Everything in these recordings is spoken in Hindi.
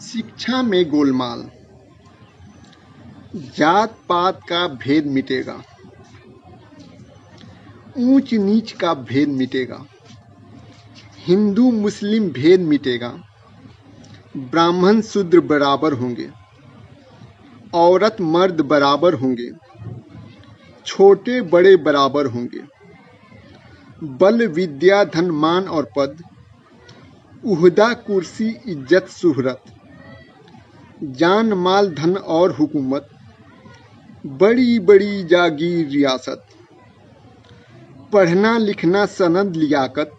शिक्षा में गोलमाल। जात पात का भेद मिटेगा, ऊंच नीच का भेद मिटेगा, हिंदू मुस्लिम भेद मिटेगा, ब्राह्मण शूद्र बराबर होंगे, औरत मर्द बराबर होंगे, छोटे बड़े बराबर होंगे, बल विद्या धन मान और पद, उहदा कुर्सी इज्जत शुहरत, जान माल धन और हुकूमत, बड़ी बड़ी जागीर रियासत, पढ़ना लिखना सनद लियाकत,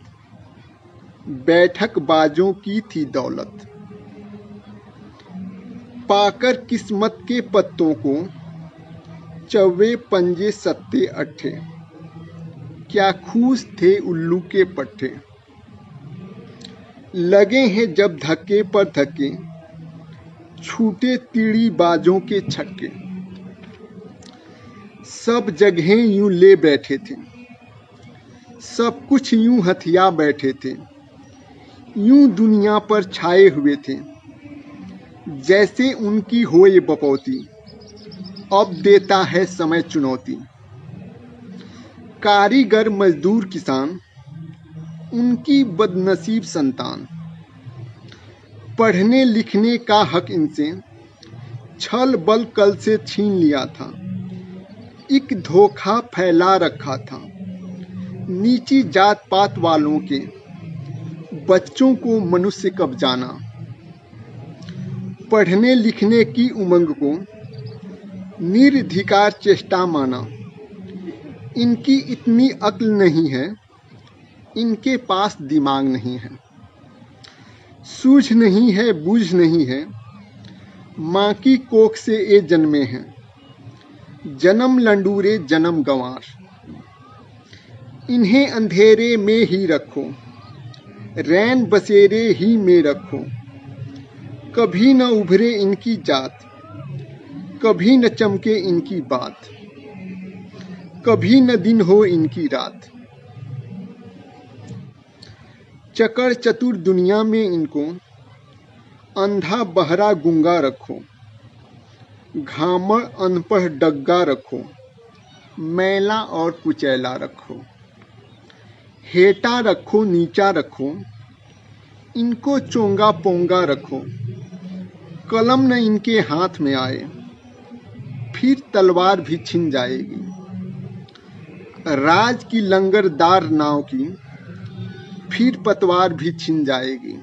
बैठक बाजों की थी दौलत। पाकर किस्मत के पत्तों को चौवे पंजे सत्ते अट्ठे, क्या खूस थे उल्लू के पट्टे। लगे हैं जब धक्के पर धक्के, छूटे तीड़ी बाजों के छक्के। सब जगह यूं ले बैठे थे, सब कुछ यूं हथिया बैठे थे, यूं दुनिया पर छाए हुए थे, जैसे उनकी हो ये बपौती। अब देता है समय चुनौती। कारीगर मजदूर किसान, उनकी बदनसीब संतान। पढ़ने लिखने का हक इनसे छल बल कल से छीन लिया था। एक धोखा फैला रखा था नीची जात पात वालों के बच्चों को मनुष्य कब जाना। पढ़ने लिखने की उमंग को निर्धिकार चेष्टा माना। इनकी इतनी अक्ल नहीं है, इनके पास दिमाग नहीं है। सूझ नहीं है बूझ नहीं है, माँ की कोख से ये जन्मे हैं। जन्म लंडूरे जन्म गंवार, इन्हें अंधेरे में ही रखो, रैन बसेरे ही में रखो। कभी न उभरे इनकी जात, कभी न चमके इनकी बात, कभी न दिन हो इनकी रात। चकर चतुर दुनिया में इनको अंधा बहरा गूंगा रखो, घामड़ अनपढ़ डग्गा रखो, मैला और कुचैला रखो। हेटा रखो नीचा रखो, इनको चोंगा पोंगा रखो। कलम न इनके हाथ में आए, फिर तलवार भी छिन जाएगी। राज की लंगरदार नाव की फिर पतवार भी छिन जाएगी।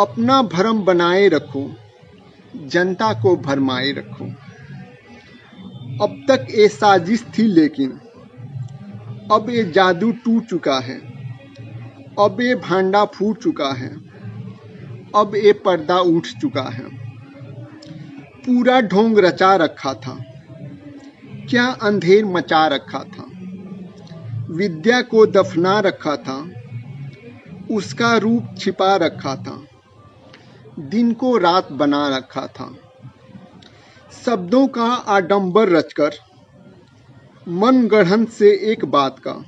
अपना भरम बनाए रखो, जनता को भरमाए रखो। अब तक ये साजिश थी लेकिन अब ये जादू टूट चुका है। अब ये भांडा फूट चुका है, अब ये पर्दा उठ चुका है। पूरा ढोंग रचा रखा था, क्या अंधेर मचा रखा था। विद्या को दफना रखा था, उसका रूप छिपा रखा था। दिन को रात बना रखा था। शब्दों का आडंबर रचकर मन गढ़ंत से एक बात का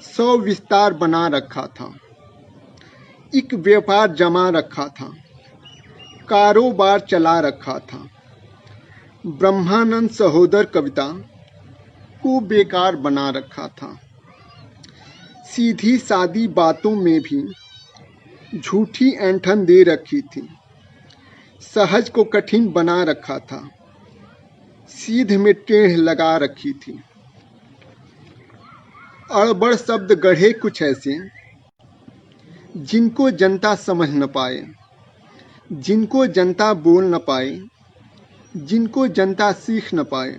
100 विस्तार बना रखा था। एक व्यापार जमा रखा था, कारोबार चला रखा था। ब्रह्मानंद सहोदर कविता को बेकार बना रखा था। सीधी सादी बातों में भी झूठी ऐंठन दे रखी थी। सहज को कठिन बना रखा था, सीध में टेढ़ लगा रखी थी। अड़बड़ शब्द गढ़े कुछ ऐसे, जिनको जनता समझ न पाए, जिनको जनता बोल न पाए, जिनको जनता सीख न पाए,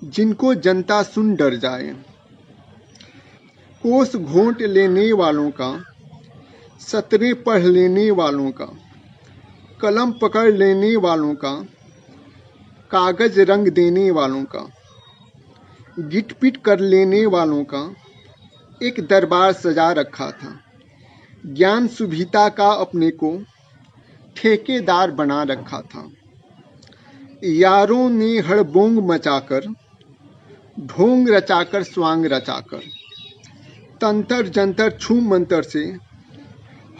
जिनको जनता सुन डर जाए। कोस घोंट लेने वालों का, सतरे पढ़ लेने वालों का, कलम पकड़ लेने वालों का, कागज रंग देने वालों का, गिट-पिट कर लेने वालों का एक दरबार सजा रखा था। ज्ञान सुविधा का अपने को ठेकेदार बना रखा था। यारों ने हड़बोंग मचाकर, ढोंग रचाकर स्वांग रचाकर, तंतर जंतर छू मंतर से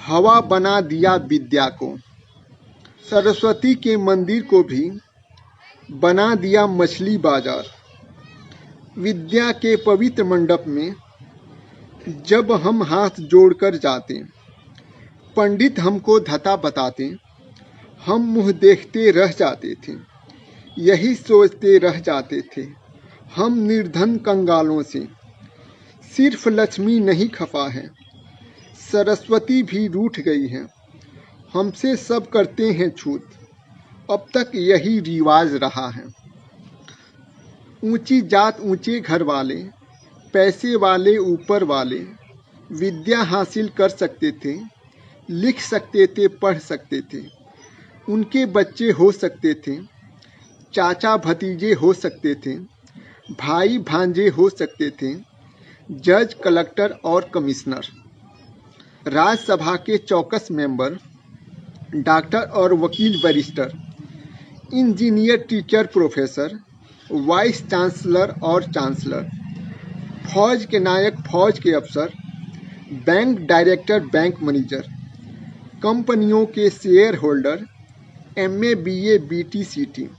हवा बना दिया विद्या को। सरस्वती के मंदिर को भी बना दिया मछली बाजार। विद्या के पवित्र मंडप में जब हम हाथ जोड़कर जाते, पंडित हमको धता बताते, हम मुंह देखते रह जाते थे, यही सोचते रह जाते थे हम निर्धन कंगालों से। सिर्फ लक्ष्मी नहीं खफा है, सरस्वती भी रूठ गई है, हमसे सब करते हैं छूत, अब तक यही रिवाज रहा है। ऊंची जात ऊंचे घर वाले, पैसे वाले ऊपर वाले, विद्या हासिल कर सकते थे, लिख सकते थे, पढ़ सकते थे, उनके बच्चे हो सकते थे, चाचा भतीजे हो सकते थे, भाई भांजे हो सकते थे, जज, कलेक्टर और कमिश्नर, राज्यसभा के चौकस मेंबर, डॉक्टर और वकील, barrister, engineer, teacher, professor, vice chancellor और चांसलर, फौज के नायक, फौज के अफसर, बैंक डायरेक्टर, बैंक मैनेजर, कंपनियों के share holder, MA, BA, BT, सीटी,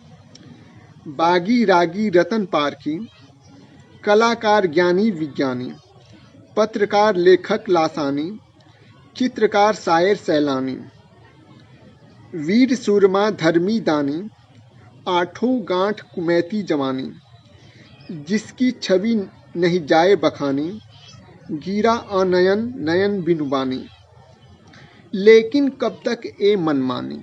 बागी, रागी, रतन पारखी, कलाकार, ज्ञानी, विज्ञानी, पत्रकार, लेखक, लासानी, चित्रकार, शायर, सैलानी, वीर सूरमा, धर्मी, दानी, आठों गांठ कुमैती जवानी, जिसकी छवि नहीं जाए बखानी, गिरा अनयन नयन बिनुबानी। लेकिन कब तक ए मनमानी,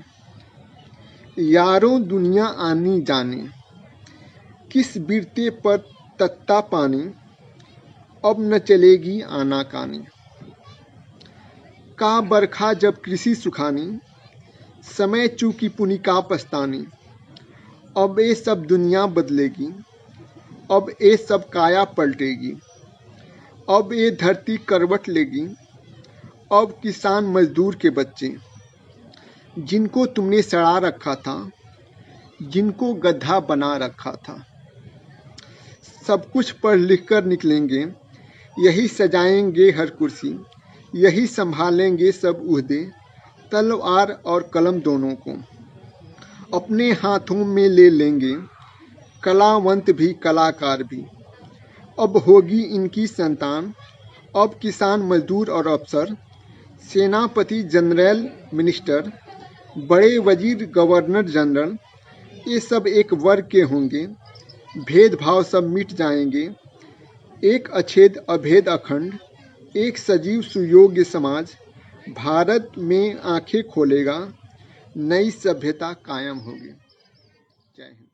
यारों दुनिया आनी जाने, किस बिरते पर तत्ता पानी, अब न चलेगी आनाकानी। का बरखा जब कृषि सुखानी, समय चूकी पुनि का पछतानी, अब ये सब दुनिया बदलेगी, अब ये सब काया पलटेगी, अब ये धरती करवट लेगी, अब किसान मजदूर के बच्चे, जिनको तुमने सड़ा रखा था, जिनको गधा बना रखा था, सब कुछ पढ़ लिख कर निकलेंगे, यही सजाएंगे हर कुर्सी, यही संभालेंगे सब उहदे, तलवार और कलम दोनों को अपने हाथों में ले लेंगे, कलावंत भी कलाकार भी। अब होगी इनकी संतान, अब किसान मजदूर और अफसर, सेनापति, जनरल, मिनिस्टर, बड़े वजीर, गवर्नर जनरल, ये सब एक वर्ग के होंगे, भेदभाव सब मिट जाएंगे, एक अछेद अभेद अखंड, एक सजीव सुयोग्य समाज भारत में आंखें खोलेगा, नई सभ्यता कायम होगी। जय हिंद।